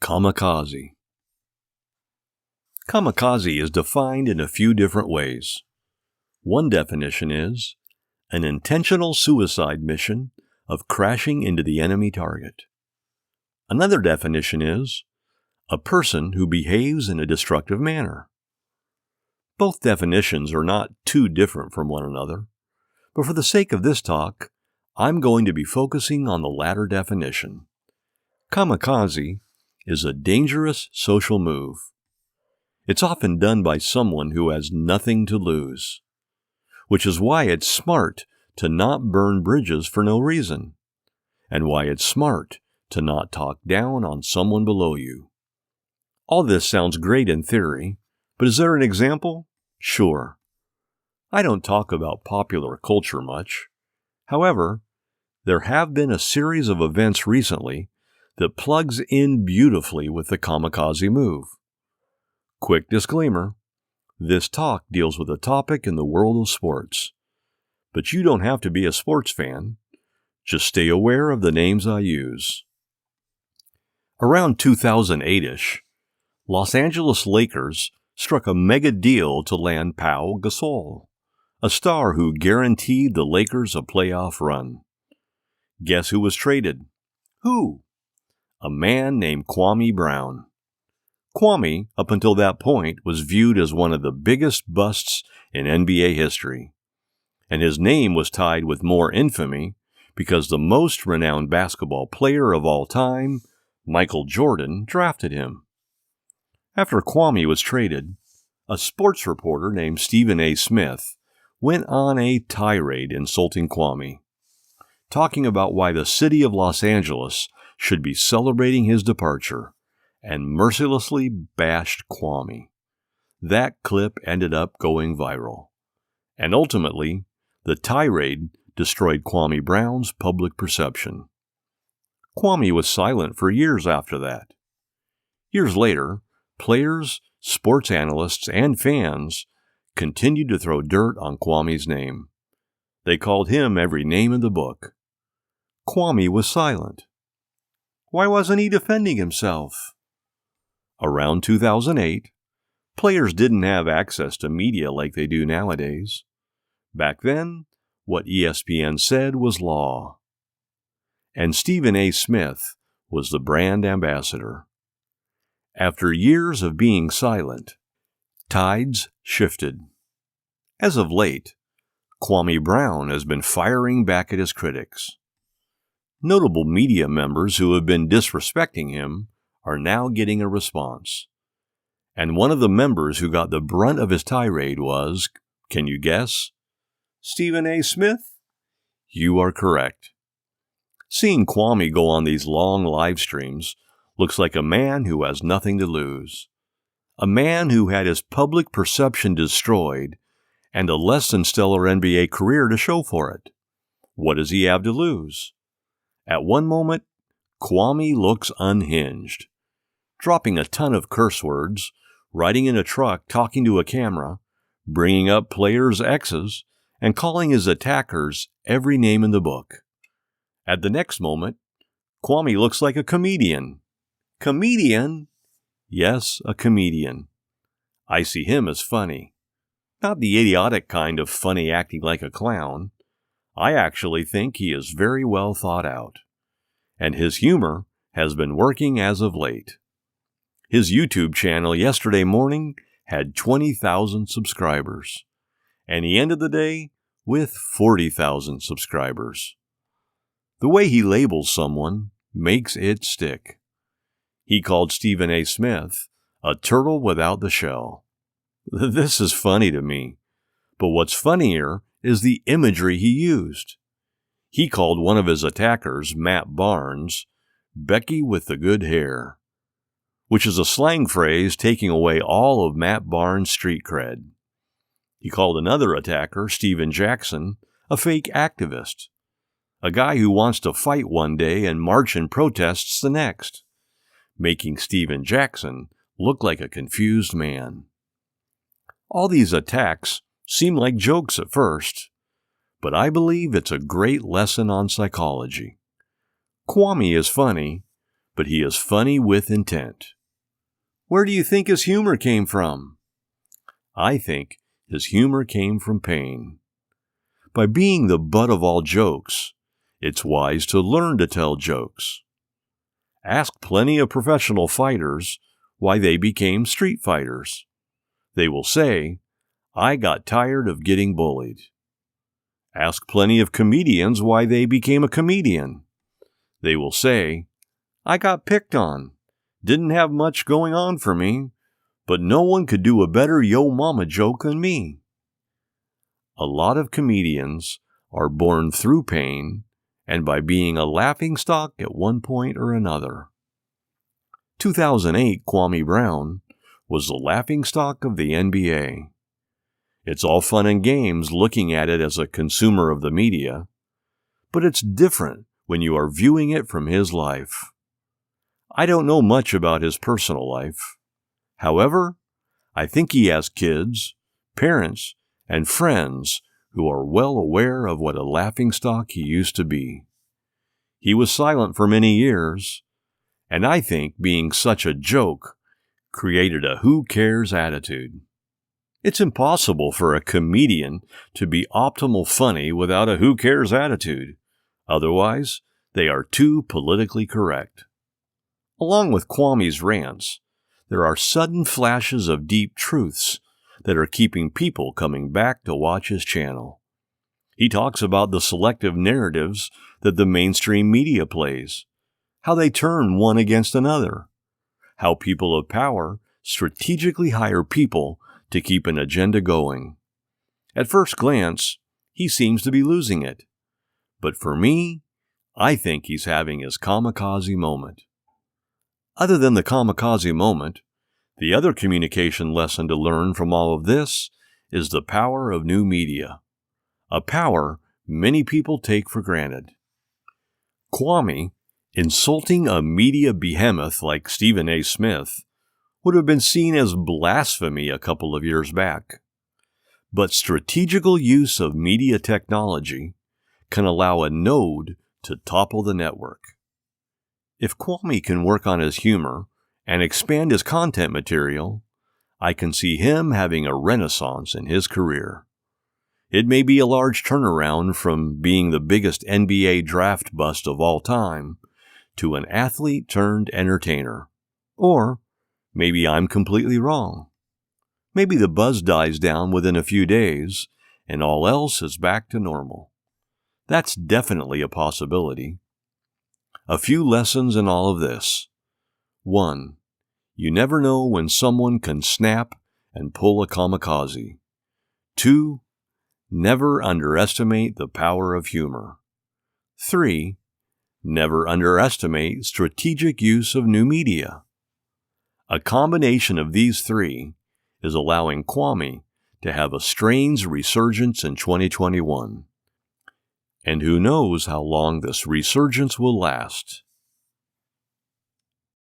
Kamikaze. Kamikaze is defined in a few different ways. One definition is an intentional suicide mission of crashing into the enemy target. Another definition is a person who behaves in a destructive manner. Both definitions are not too different from one another, but for the sake of this talk, I'm going to be focusing on the latter definition. Kamikaze is a dangerous social move. It's often done by someone who has nothing to lose, which is why it's smart to not burn bridges for no reason, and why it's smart to not talk down on someone below you. All this sounds great in theory, but is there an example? Sure. I don't talk about popular culture much. However, there have been a series of events recently that plugs in beautifully with the kamikaze move. Quick disclaimer, this talk deals with a topic in the world of sports. But you don't have to be a sports fan. Just stay aware of the names I use. Around 2008-ish, Los Angeles Lakers struck a mega deal to land Pau Gasol, a star who guaranteed the Lakers a playoff run. Guess who was traded? Who? A man named Kwame Brown. Kwame, up until that point, was viewed as one of the biggest busts in NBA history, and his name was tied with more infamy because the most renowned basketball player of all time, Michael Jordan, drafted him. After Kwame was traded, a sports reporter named Stephen A. Smith went on a tirade insulting Kwame, talking about why the city of Los Angeles should be celebrating his departure, and mercilessly bashed Kwame. That clip ended up going viral, and ultimately, the tirade destroyed Kwame Brown's public perception. Kwame was silent for years after that. Years later, players, sports analysts, and fans continued to throw dirt on Kwame's name. They called him every name in the book. Kwame was silent. Why wasn't he defending himself? Around 2008, players didn't have access to media like they do nowadays. Back then, what ESPN said was law. And Stephen A. Smith was the brand ambassador. After years of being silent, tides shifted. As of late, Kwame Brown has been firing back at his critics. Notable media members who have been disrespecting him are now getting a response. And one of the members who got the brunt of his tirade was, can you guess? Stephen A. Smith? You are correct. Seeing Kwame go on these long live streams looks like a man who has nothing to lose. A man who had his public perception destroyed and a less than stellar NBA career to show for it. What does he have to lose? At one moment, Kwame looks unhinged, dropping a ton of curse words, riding in a truck talking to a camera, bringing up players' exes, and calling his attackers every name in the book. At the next moment, Kwame looks like a comedian. Comedian? Yes, a comedian. I see him as funny. Not the idiotic kind of funny acting like a clown. I actually think he is very well thought out. And his humor has been working as of late. His YouTube channel yesterday morning had 20,000 subscribers. And he ended the day with 40,000 subscribers. The way he labels someone makes it stick. He called Stephen A. Smith a turtle without the shell. This is funny to me, but what's funnier is the imagery he used. He called one of his attackers, Matt Barnes, Becky with the good hair, which is a slang phrase taking away all of Matt Barnes' street cred. He called another attacker, Steven Jackson, a fake activist, a guy who wants to fight one day and march in protests the next, making Steven Jackson look like a confused man. All these attacks seem like jokes at first, but I believe it's a great lesson on psychology. Kwame is funny, but he is funny with intent. Where do you think his humor came from? I think his humor came from pain. By being the butt of all jokes, it's wise to learn to tell jokes. Ask plenty of professional fighters why they became street fighters. They will say, I got tired of getting bullied. Ask plenty of comedians why they became a comedian. They will say, I got picked on, didn't have much going on for me, but no one could do a better yo mama joke than me. A lot of comedians are born through pain and by being a laughingstock at one point or another. 2008 Kwame Brown was the laughingstock of the NBA. It's all fun and games looking at it as a consumer of the media, but it's different when you are viewing it from his life. I don't know much about his personal life. However, I think he has kids, parents, and friends who are well aware of what a laughingstock he used to be. He was silent for many years, and I think being such a joke created a who cares attitude. It's impossible for a comedian to be optimal funny without a who cares attitude. Otherwise, they are too politically correct. Along with Kwame's rants, there are sudden flashes of deep truths that are keeping people coming back to watch his channel. He talks about the selective narratives that the mainstream media plays, how they turn one against another, how people of power strategically hire people to keep an agenda going. At first glance, he seems to be losing it. But for me, I think he's having his kamikaze moment. Other than the kamikaze moment, the other communication lesson to learn from all of this is the power of new media, a power many people take for granted. Kwame, insulting a media behemoth like Stephen A. Smith, would have been seen as blasphemy a couple of years back. But strategical use of media technology can allow a node to topple the network. If Kwame can work on his humor and expand his content material, I can see him having a renaissance in his career. It may be a large turnaround from being the biggest NBA draft bust of all time to an athlete turned entertainer. Or maybe I'm completely wrong. Maybe the buzz dies down within a few days and all else is back to normal. That's definitely a possibility. A few lessons in all of this. 1. You never know when someone can snap and pull a kamikaze. 2. Never underestimate the power of humor. 3. Never underestimate strategic use of new media. A combination of these three is allowing Kwame to have a strange resurgence in 2021. And who knows how long this resurgence will last.